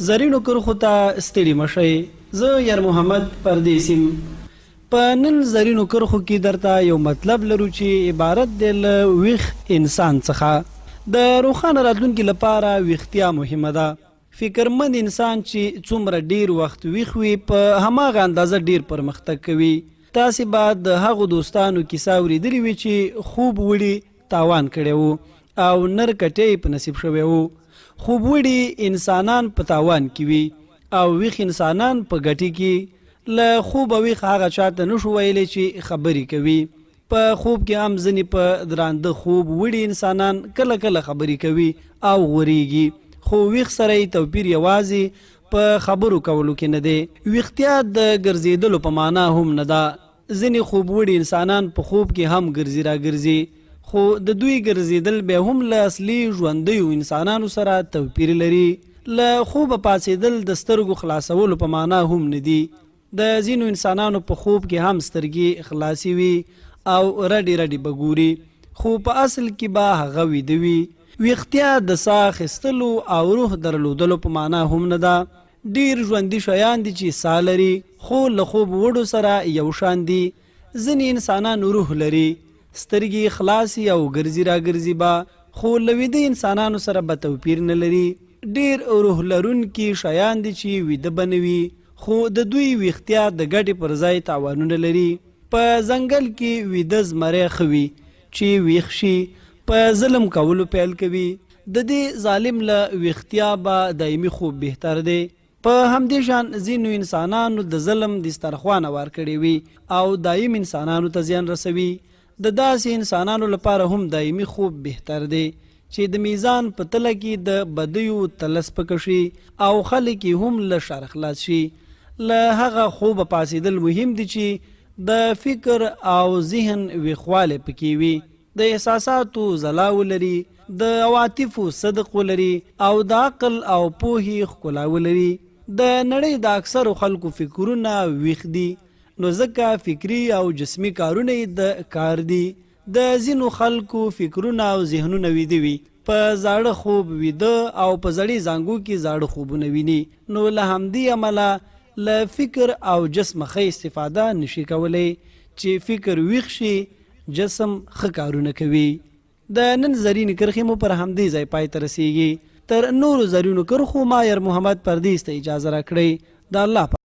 زرینو کرخو ته ستړي مشئ. زه یر محمد پردیسیم. په نن زرینو کرخو کې درته یو مطلب لرو چې عبارت دی له ویښ انسان څخه. د روښانه راتلونکي لپاره ویښتیا مهمه ده. فکرمند انسان چې څومره ډیر وخت ویښ وي په هماغه اندازه ډیر پرمختګ کوي. تاسې به د هغو دوستانو کیسه اورېدلې وي چې خوب وړي تاوان کړی وو او نر کټی په نصیب شوی وو. خوب وړي انسانان په تاوان کې وي او ویښ انسانان په ګټې کې. له خوبه ویښ هغه چاته نشو ویلی چې خبرې کوي. په خوب کې هم ځینې په درانده خوب وړي انسانان کله کله خبرې کوي او غوریږي، خو ویښ سره یې توپیر یوازې په خبرو کولو کې نه دی. ویښتیا د ګرځېدلو په معنا هم نه ده. ځینې خوب وړي انسانان په خوب کې هم ګرځي را ګرځي، خو د دوی ګرځېدل بیا هم له اصلي ژوندیو انسانانو سره توپیر لري. له خوبه پاڅېدل د سترګو خلاصولو په معنا هم نه دي. د ځینو انسانانو په خوب کې هم سترګې خلاصې وي او رډې رډې به ګوري، خو په اصل کې به هغه ویده وي. ویښتیا د ساه اخیستلو او روح درلودلو په معنا هم نه ده. ډیر ژوندي شیان دي چې ساه لري، خو له خوب وړو سره یو شان دي. ځینې انسانان روح لري، سترګې خلاصي او ګرځي را ګرځي به، خو له ویده انسانانو سره به توپیر نه لري. ډیر روح لرونکي شیان دي چې ویده به نه وي، خو د دوی ویښتیا د ګټې پر ځای تاوانونه لري. په ځنګل کې ویده زمری ښه وي چې ویښ شي په ظلم کولو پیل کوي. د دې ظالم له ویښتیا به دایمي خوب بهتر دی. په همدې شان ځینو انسانانو د ظلم دسترخوانه وار کړې وي او دایم انسانانو ته زیان رسوي. د داسې انسانانو لپاره هم دایمي خوب بهتر دی چې د میزان په تله کې د بدیو تلس پکه شي او خلک هم له شر خلاص شي. له هغه خوبه پاڅېدل مهم دي چې د فکر او ذهن ویښوالی پکې وي، د احساساتو ځلا ولري، د عواطفو صدق ولري او د عقل او پوهې ښکلا ولري. د نړۍ د اکثرو خلکو فکرونه ویښ دي، نو ځکه فکری او جسمی کارونه د کار دي. د ځینو خلکو فکرونه او ذهنونه ویده وي، په زاړه خوب ویده او په زړې زانګو کې زاړه خوبونه ویني، نو له همدې امله له فکر او جسم ښه استفاده نشي کولی. چې فکر ویښ شي جسم ښه کارونه کوي. د نن زرینې کرښې مو پر همدې ځای پای ته رسیږي. تر نورو زرینو کرښو ما یر محمد پردیس ته اجازه راکړئ. د الله